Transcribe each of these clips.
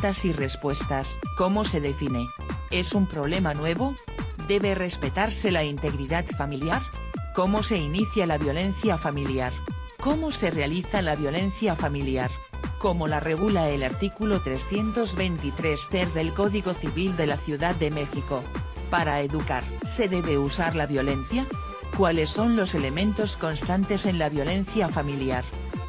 Preguntas y respuestas. ¿Cómo se define? ¿Es un problema nuevo? ¿Debe respetarse la integridad familiar? ¿Cómo se inicia la violencia familiar? ¿Cómo se realiza la violencia familiar? ¿Cómo la regula el artículo 323 ter del Código Civil de la Ciudad de México? Para educar, ¿se debe usar la violencia? ¿Cuáles son los elementos constantes en la violencia familiar?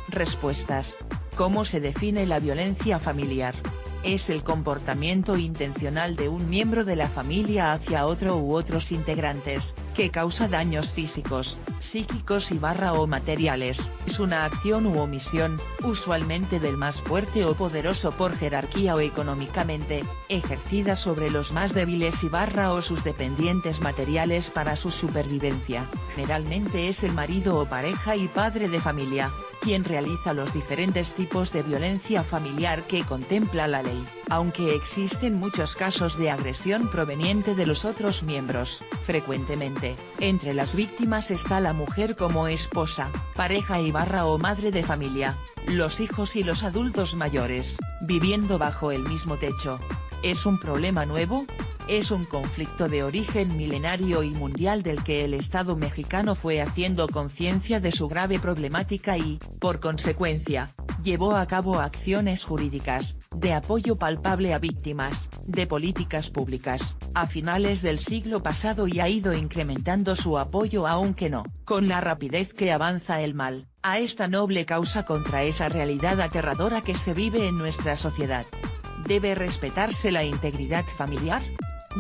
Respuestas. ¿Cómo se define la violencia familiar? Es el comportamiento intencional de un miembro de la familia hacia otro u otros integrantes, que causa daños físicos, psíquicos o materiales. Es una acción u omisión, usualmente del más fuerte o poderoso por jerarquía o económicamente, ejercida sobre los más débiles o sus dependientes materiales para su supervivencia. Generalmente es el marido o pareja y padre de familia, quien realiza los diferentes tipos de violencia familiar que contempla la ley, aunque existen muchos casos de agresión proveniente de los otros miembros. Frecuentemente, entre las víctimas está la mujer como esposa, pareja o madre de familia, los hijos y los adultos mayores, viviendo bajo el mismo techo. ¿Es un problema nuevo? Es un conflicto de origen milenario y mundial del que el Estado mexicano fue haciendo conciencia de su grave problemática y, por consecuencia, llevó a cabo acciones jurídicas, de apoyo palpable a víctimas, de políticas públicas, a finales del siglo pasado y ha ido incrementando su apoyo aunque no, con la rapidez que avanza el mal, a esta noble causa contra esa realidad aterradora que se vive en nuestra sociedad. ¿Debe respetarse la integridad familiar?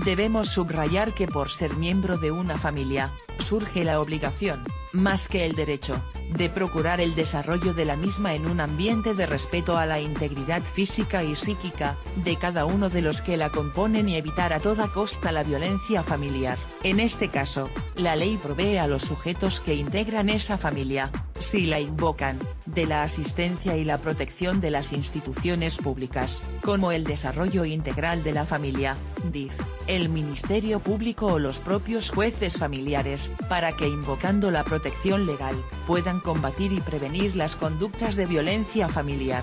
Debemos subrayar que por ser miembro de una familia, surge la obligación, más que el derecho, de procurar el desarrollo de la misma en un ambiente de respeto a la integridad física y psíquica, de cada uno de los que la componen y evitar a toda costa la violencia familiar. En este caso, la ley provee a los sujetos que integran esa familia, si la invocan, de la asistencia y la protección de las instituciones públicas, como el desarrollo integral de la familia, DIF, el Ministerio Público o los propios jueces familiares, para que invocando la protección legal, puedan combatir y prevenir las conductas de violencia familiar.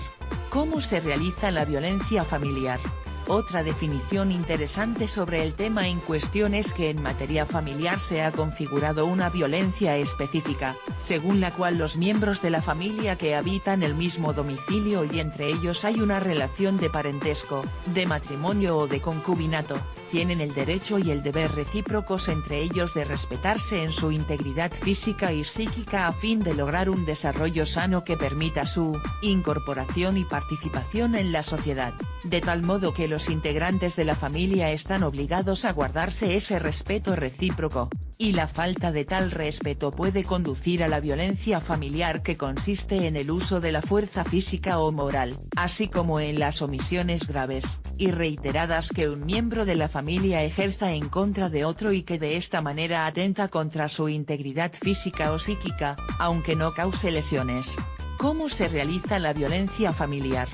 ¿Cómo se realiza la violencia familiar? Otra definición interesante sobre el tema en cuestión es que en materia familiar se ha configurado una violencia específica, según la cual los miembros de la familia que habitan el mismo domicilio y entre ellos hay una relación de parentesco, de matrimonio o de concubinato, tienen el derecho y el deber recíprocos entre ellos de respetarse en su integridad física y psíquica a fin de lograr un desarrollo sano que permita su incorporación y participación en la sociedad, de tal modo que los integrantes de la familia están obligados a guardarse ese respeto recíproco, y la falta de tal respeto puede conducir a la violencia familiar que consiste en el uso de la fuerza física o moral, así como en las omisiones graves y reiteradas que un miembro de la familia ejerza en contra de otro y que de esta manera atenta contra su integridad física o psíquica, aunque no cause lesiones. ¿Cómo se realiza la violencia familiar?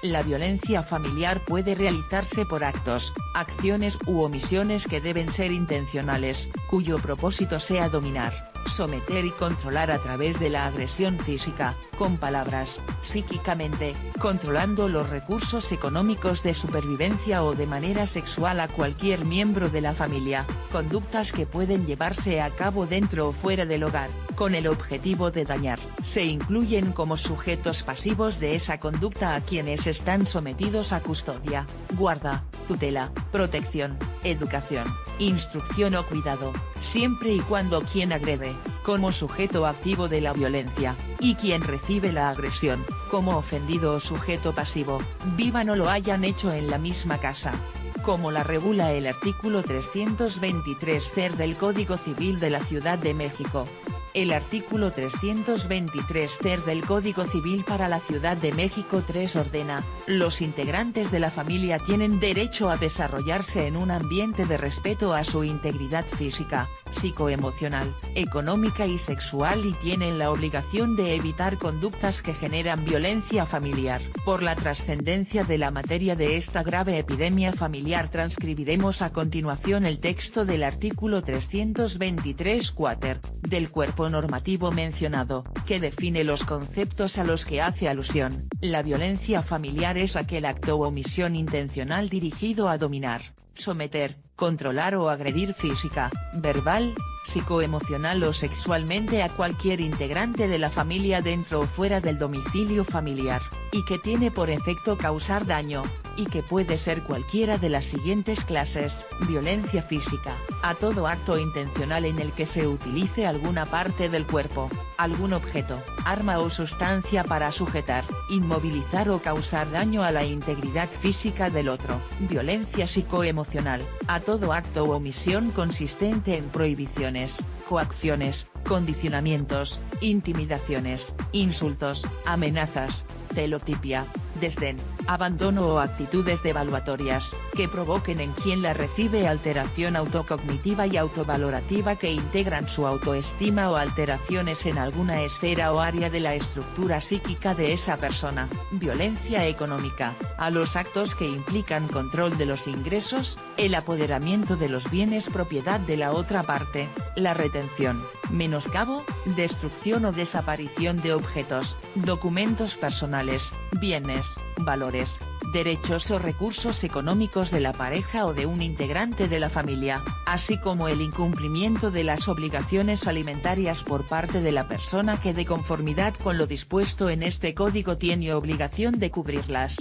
La violencia familiar puede realizarse por actos, acciones u omisiones que deben ser intencionales, cuyo propósito sea dominar, someter y controlar a través de la agresión física, con palabras, psíquicamente, controlando los recursos económicos de supervivencia o de manera sexual a cualquier miembro de la familia, conductas que pueden llevarse a cabo dentro o fuera del hogar, con el objetivo de dañar. Se incluyen como sujetos pasivos de esa conducta a quienes están sometidos a custodia, guarda, tutela, protección, educación, instrucción o cuidado, siempre y cuando quien agrede, como sujeto activo de la violencia, y quien recibe la agresión, como ofendido o sujeto pasivo, vivan o lo hayan hecho en la misma casa, como la regula el artículo 323 ter del Código Civil de la Ciudad de México. El artículo 323 ter del Código Civil para la Ciudad de México 3 ordena, los integrantes de la familia tienen derecho a desarrollarse en un ambiente de respeto a su integridad física, psicoemocional, económica y sexual y tienen la obligación de evitar conductas que generan violencia familiar. Por la trascendencia de la materia de esta grave epidemia familiar transcribiremos a continuación el texto del artículo 323 quater, del Cuerpo marco normativo mencionado, que define los conceptos a los que hace alusión. La violencia familiar es aquel acto o omisión intencional dirigido a dominar, someter, controlar o agredir física, verbal, psicoemocional o sexualmente a cualquier integrante de la familia dentro o fuera del domicilio familiar, y que tiene por efecto causar daño, y que puede ser cualquiera de las siguientes clases: violencia física, a todo acto intencional en el que se utilice alguna parte del cuerpo, algún objeto, arma o sustancia para sujetar, inmovilizar o causar daño a la integridad física del otro. Violencia psicoemocional, a todo acto o omisión consistente en prohibiciones, coacciones, condicionamientos, intimidaciones, insultos, amenazas, celotipia, desdén, abandono o actitudes devaluatorias, que provoquen en quien la recibe alteración autocognitiva y autovalorativa que integran su autoestima o alteraciones en alguna esfera o área de la estructura psíquica de esa persona. Violencia económica, a los actos que implican control de los ingresos, el apoderamiento de los bienes propiedad de la otra parte, la retención, menoscabo, destrucción o desaparición de objetos, documentos personales, bienes, valores, derechos o recursos económicos de la pareja o de un integrante de la familia, así como el incumplimiento de las obligaciones alimentarias por parte de la persona que de conformidad con lo dispuesto en este código tiene obligación de cubrirlas.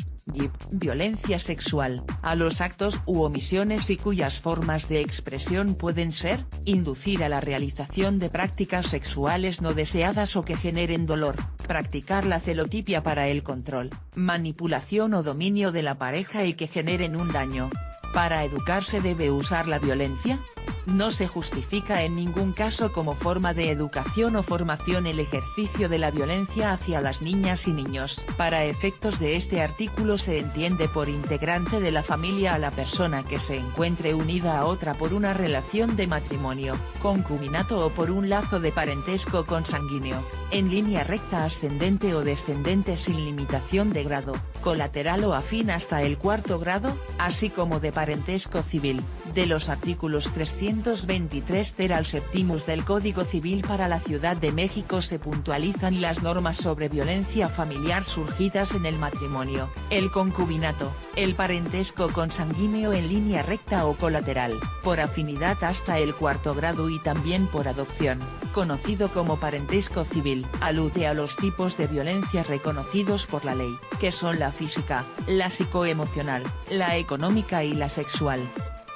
Violencia sexual, a los actos u omisiones y cuyas formas de expresión pueden ser, inducir a la realización de prácticas sexuales no deseadas o que generen dolor, practicar la celotipia para el control, manipulación o dominio de la pareja y que generen un daño. ¿Para educar se debe usar la violencia? No se justifica en ningún caso como forma de educación o formación el ejercicio de la violencia hacia las niñas y niños. Para efectos de este artículo se entiende por integrante de la familia a la persona que se encuentre unida a otra por una relación de matrimonio, concubinato o por un lazo de parentesco consanguíneo, en línea recta ascendente o descendente sin limitación de grado, colateral o afín hasta el cuarto grado, así como de parentesco civil, de los artículos 323 ter al septimus del Código Civil. Para la Ciudad de México se puntualizan las normas sobre violencia familiar surgidas en el matrimonio, el concubinato, el parentesco consanguíneo en línea recta o colateral, por afinidad hasta el cuarto grado y también por adopción, conocido como parentesco civil. Alude a los tipos de violencia reconocidos por la ley, que son la física, la psicoemocional, la económica y la sexual.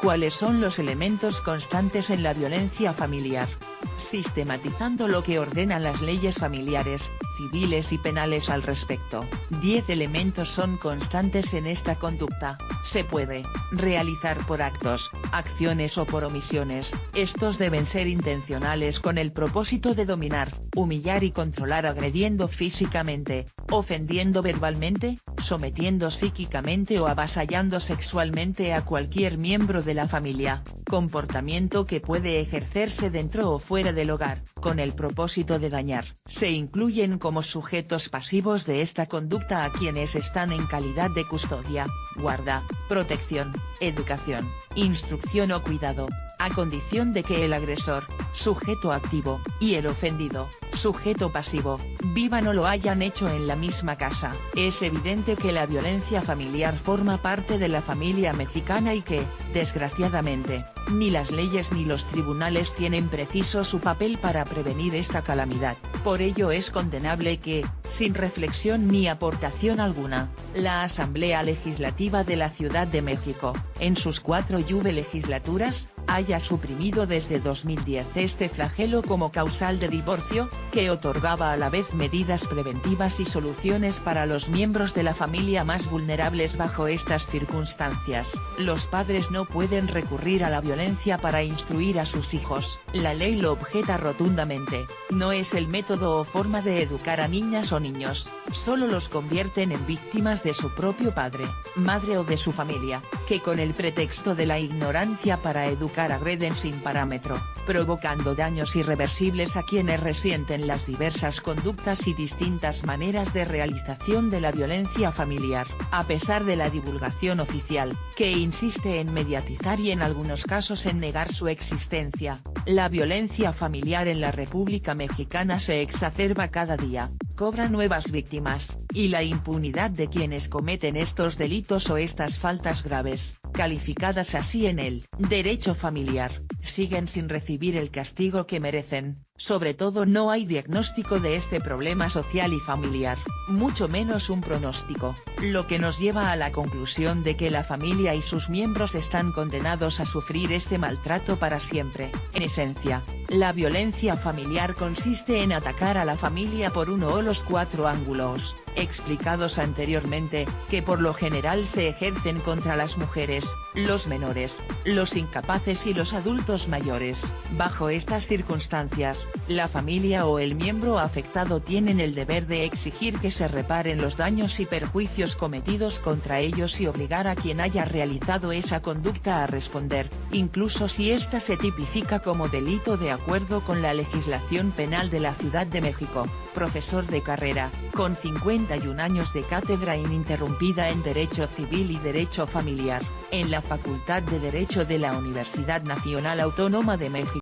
¿Cuáles son los elementos constantes en la violencia familiar? Sistematizando lo que ordenan las leyes familiares, civiles y penales al respecto, 10 elementos son constantes en esta conducta. Se puede realizar por actos, acciones o por omisiones. Estos deben ser intencionales con el propósito de dominar, humillar y controlar, agrediendo físicamente, ofendiendo verbalmente, sometiendo psíquicamente o avasallando sexualmente a cualquier miembro de la familia. Comportamiento que puede ejercerse dentro o fuera del hogar, con el propósito de dañar. Se incluyen como sujetos pasivos de esta conducta a quienes están en calidad de custodia, guarda, protección, educación, instrucción o cuidado, a condición de que el agresor, sujeto activo, y el ofendido, sujeto pasivo, vivan o lo hayan hecho en la misma casa. Es evidente que la violencia familiar forma parte de la familia mexicana y que, desgraciadamente, ni las leyes ni los tribunales tienen preciso su papel para prevenir esta calamidad. Por ello es condenable que, sin reflexión ni aportación alguna, la Asamblea Legislativa de la Ciudad de México, en sus 4 legislaturas, haya suprimido desde 2010 este flagelo como causal de divorcio, que otorgaba a la vez medidas preventivas y soluciones para los miembros de la familia más vulnerables bajo estas circunstancias. Los padres no pueden recurrir a la violencia para instruir a sus hijos. La ley lo objeta rotundamente. No es el método o forma de educar a niñas o niños, solo los convierten en víctimas de su propio padre, madre o de su familia, que con el pretexto de la ignorancia para educar agreden sin parámetro, provocando daños irreversibles a quienes resienten las diversas conductas y distintas maneras de realización de la violencia familiar. A pesar de la divulgación oficial, que insiste en mediatizar y en algunos casos en negar su existencia, La violencia familiar en la República Mexicana se exacerba cada día, cobra nuevas víctimas, y la impunidad de quienes cometen estos delitos o estas faltas graves, calificadas así en el derecho familiar, siguen sin recibir el castigo que merecen. Sobre todo no hay diagnóstico de este problema social y familiar, mucho menos un pronóstico, lo que nos lleva a la conclusión de que la familia y sus miembros están condenados a sufrir este maltrato para siempre. En esencia, la violencia familiar consiste en atacar a la familia por uno o los 4 ángulos, explicados anteriormente, que por lo general se ejercen contra las mujeres, los menores, los incapaces y los adultos mayores. Bajo estas circunstancias, la familia o el miembro afectado tienen el deber de exigir que se reparen los daños y perjuicios cometidos contra ellos y obligar a quien haya realizado esa conducta a responder, incluso si ésta se tipifica como delito de acuerdo con la legislación penal de la Ciudad de México. Profesor de carrera, con 51 años de cátedra ininterrumpida en Derecho Civil y Derecho Familiar, en la Facultad de Derecho de la Universidad Nacional Autónoma de México.